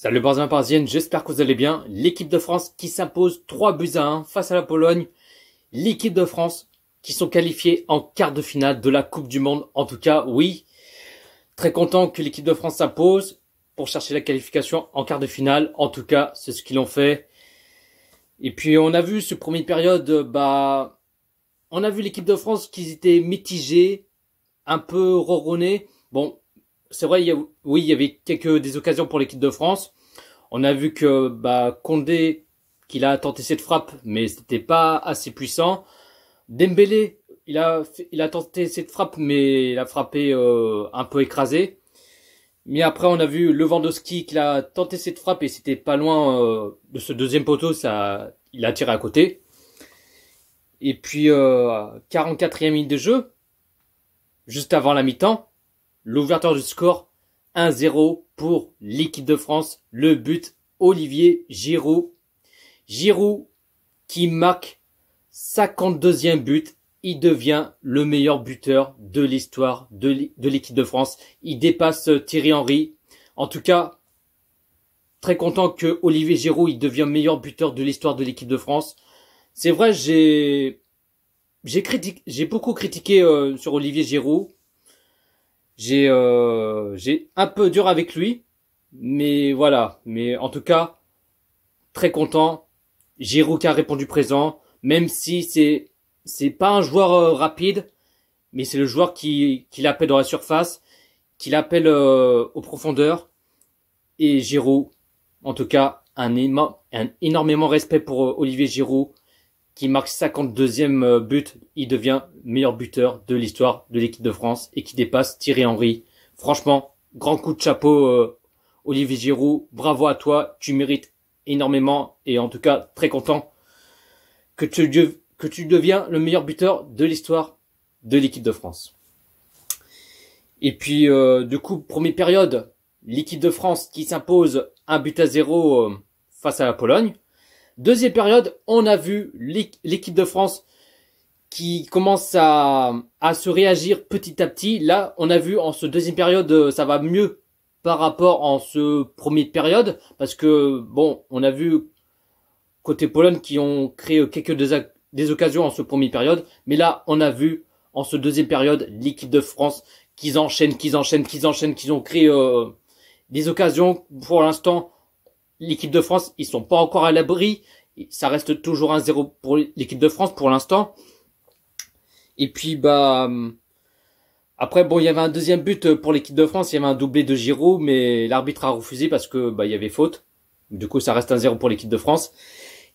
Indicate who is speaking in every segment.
Speaker 1: Salut Benjamin Parisienne, j'espère que vous allez bien. L'équipe de France qui s'impose 3-1 face à la Pologne. L'équipe de France qui sont qualifiés en quart de finale de la Coupe du Monde. En tout cas, oui, très content que l'équipe de France s'impose pour chercher la qualification en quart de finale. En tout cas, c'est ce qu'ils ont fait. Et puis on a vu ce première période, on a vu l'équipe de France qui étaient mitigés, un peu ronronnés. Bon, c'est vrai, il y avait des occasions pour l'équipe de France. On a vu que Condé, qu'il a tenté cette frappe, mais c'était pas assez puissant. Dembélé, il a tenté cette frappe, mais il a frappé un peu écrasé. Mais après, on a vu Lewandowski qui a tenté cette frappe et c'était pas loin de ce deuxième poteau, il a tiré à côté. Et puis 44e minute de jeu, juste avant la mi-temps, l'ouverture du score, 1-0 pour l'équipe de France. Le but, Olivier Giroud. Giroud qui marque 52e but. Il devient le meilleur buteur de l'histoire de l'équipe de France. Il dépasse Thierry Henry. En tout cas, très content que Olivier Giroud il devient meilleur buteur de l'histoire de l'équipe de France. C'est vrai, j'ai beaucoup critiqué sur Olivier Giroud. J'ai un peu dur avec lui, mais voilà. Mais en tout cas, très content. Giroud qui a répondu présent, même si c'est pas un joueur rapide, mais c'est le joueur qui l'appelle dans la surface, qui l'appelle aux profondeurs. Et Giroud, en tout cas, un énormément respect pour Olivier Giroud, qui marque 52e but. Il devient meilleur buteur de l'histoire de l'équipe de France et qui dépasse Thierry Henry. Franchement, grand coup de chapeau, Olivier Giroud. Bravo à toi, tu mérites énormément et en tout cas très content que tu deviens le meilleur buteur de l'histoire de l'équipe de France. Et puis du coup, première période, l'équipe de France qui s'impose 1-0 face à la Pologne. Deuxième période, on a vu l'équipe de France qui commence à se réagir petit à petit. Là, on a vu en ce deuxième période, ça va mieux par rapport en ce première période. Parce que, bon, on a vu côté Pologne qui ont créé des occasions en ce première période. Mais là, on a vu en ce deuxième période l'équipe de France qu'ils enchaînent, qu'ils ont créé des occasions. Pour l'instant, l'équipe de France, ils sont pas encore à l'abri. Ça reste toujours 1-0 pour l'équipe de France pour l'instant. Et puis après bon, il y avait un deuxième but pour l'équipe de France, il y avait un doublé de Giroud, mais l'arbitre a refusé parce que il y avait faute. Du coup, ça reste 1-0 pour l'équipe de France.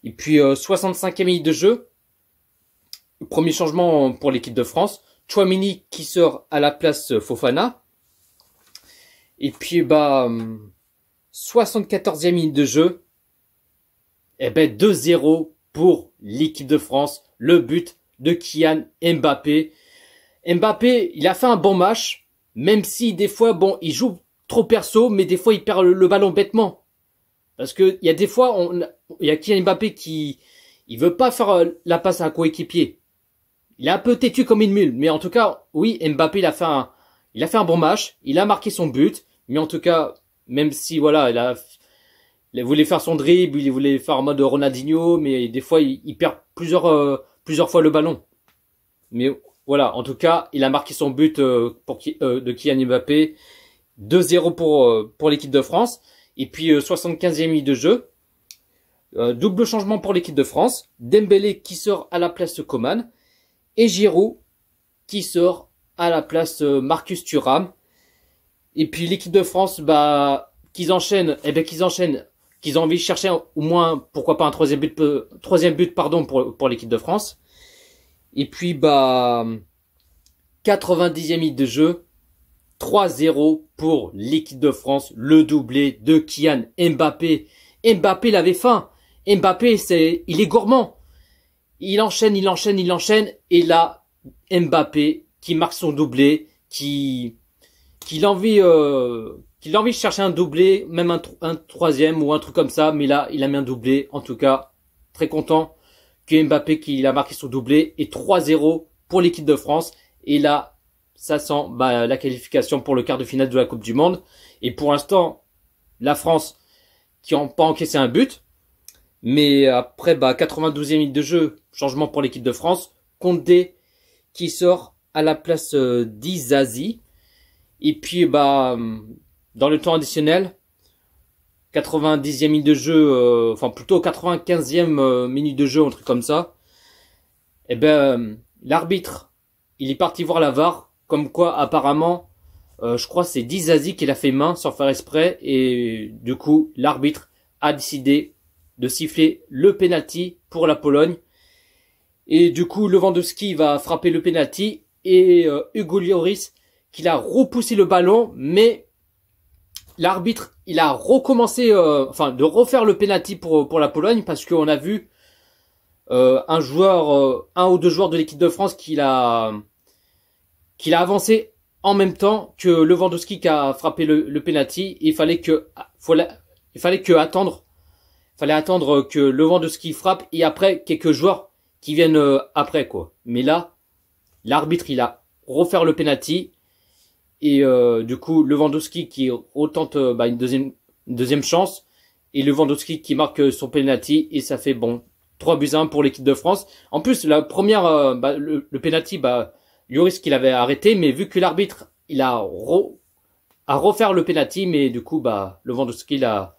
Speaker 1: Et puis 65e minute de jeu. Premier changement pour l'équipe de France, Tchouaméni qui sort à la place Fofana. Et puis 74e minute de jeu. 2-0 pour l'équipe de France. Le but de Kylian Mbappé. Mbappé, il a fait un bon match, même si des fois, bon, il joue trop perso, mais des fois il perd le ballon bêtement. Parce que il y a des fois, il y a Kylian Mbappé il veut pas faire la passe à un coéquipier. Il est un peu têtu comme une mule, mais en tout cas, oui, Mbappé, il a fait un bon match, il a marqué son but, mais en tout cas, même si voilà, il voulait faire son dribble, il voulait faire en mode Ronaldinho, mais des fois il perd plusieurs fois le ballon. Mais voilà, en tout cas, il a marqué son but de Kylian Mbappé, 2-0 pour l'équipe de France. Et puis 75e minute de jeu, double changement pour l'équipe de France, Dembélé qui sort à la place de Coman et Giroud qui sort à la place Marcus Thuram. Et puis l'équipe de France, qu'ils enchaînent, qu'ils ont envie de chercher au moins, pourquoi pas un troisième but pour l'équipe de France. Et puis 90e minute de jeu, 3-0 pour l'équipe de France, le doublé de Kylian Mbappé. Mbappé, il avait faim. Mbappé, il est gourmand. Il enchaîne, et là, Mbappé qui marque son doublé, qui a envie de chercher un doublé, même un troisième ou un truc comme ça, mais là, il a mis un doublé. En tout cas, très content que Mbappé qui a marqué son doublé, et 3-0 pour l'équipe de France. Et là, ça sent la qualification pour le quart de finale de la Coupe du Monde. Et pour l'instant, la France qui n'ont pas encaissé un but. Mais après, 92e minute de jeu, changement pour l'équipe de France. Condé qui sort à la place d'Izazi. Et puis, dans le temps additionnel, 90e minute de jeu, enfin plutôt 95e minute de jeu, un truc comme ça. Et l'arbitre, il est parti voir la VAR, comme quoi apparemment, je crois c'est Dizazi qui l'a fait main sans faire exprès, et du coup l'arbitre a décidé de siffler le penalty pour la Pologne. Et du coup Lewandowski va frapper le penalty et Hugo Lloris qui a repoussé le ballon, mais l'arbitre il a recommencé, de refaire le penalty pour la Pologne, parce qu'on a vu un ou deux joueurs de l'équipe de France qu'il a avancé en même temps que Lewandowski qui a frappé le penalty. Il fallait attendre que Lewandowski frappe et après quelques joueurs qui viennent après quoi. Mais là, l'arbitre il a refaire le penalty et du coup Lewandowski qui retente une deuxième chance et Lewandowski qui marque son penalty et ça fait 3-1 pour l'équipe de France. En plus, la première, le penalty, Lloris qui l'avait arrêté, mais vu que l'arbitre, il a refaire le penalty, mais du coup, Lewandowski, il a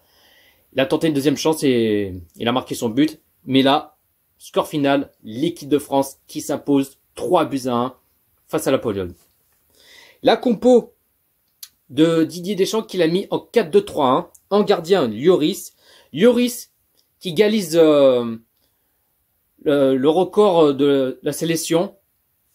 Speaker 1: tenté une deuxième chance et il a marqué son but. Mais là, score final, l'équipe de France qui s'impose 3-1 face à la Pologne. La compo de Didier Deschamps qu'il a mis en 4-2-3-1, en gardien, Lloris qui égalise le record de la sélection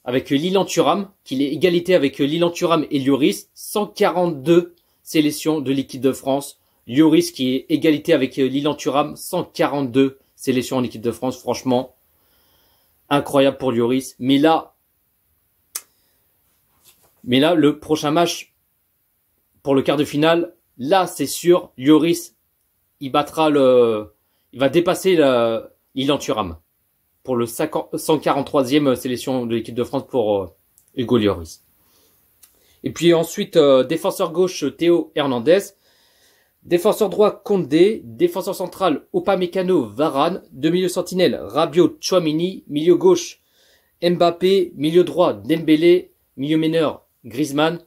Speaker 1: avec Lilian Thuram, qu'il est égalité avec Lilian Thuram et Lloris, 142 sélections de l'équipe de France. Lloris qui est égalité avec Lilian Thuram, 142 sélections en équipe de France. Franchement, incroyable pour Lloris. Mais là, le prochain match pour le quart de finale, là c'est sûr, Lloris, il va dépasser Lilian Thuram pour le 143e sélection de l'équipe de France pour Hugo Lloris. Et puis ensuite, défenseur gauche, Théo Hernandez. Défenseur droit, Condé. Défenseur central, Upamecano, Varane. Deux milieux sentinelles, Rabiot, Tchouaméni. Milieu gauche, Mbappé. Milieu droit, Dembélé. Milieu meneur, Griezmann.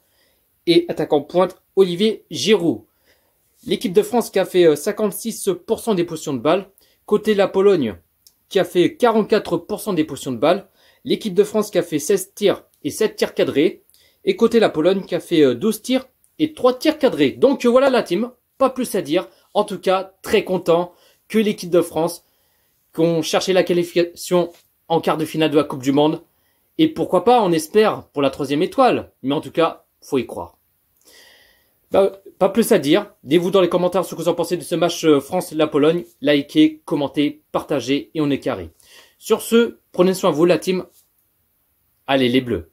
Speaker 1: Et attaquant pointe, Olivier Giroud. L'équipe de France qui a fait 56% des possessions de balles. Côté de la Pologne, qui a fait 44% des possessions de balles. L'équipe de France qui a fait 16 tirs et 7 tirs cadrés. Et côté la Pologne qui a fait 12 tirs et 3 tirs cadrés. Donc voilà la team, pas plus à dire. En tout cas, très content que l'équipe de France, qu'on cherchait la qualification en quart de finale de la Coupe du Monde. Et pourquoi pas, on espère pour la 3e étoile. Mais en tout cas, faut y croire. Pas plus à dire. Dites-vous dans les commentaires ce que vous en pensez de ce match France-la Pologne. Likez, commentez, partagez et on est carré. Sur ce, prenez soin de vous la team. Allez les Bleus.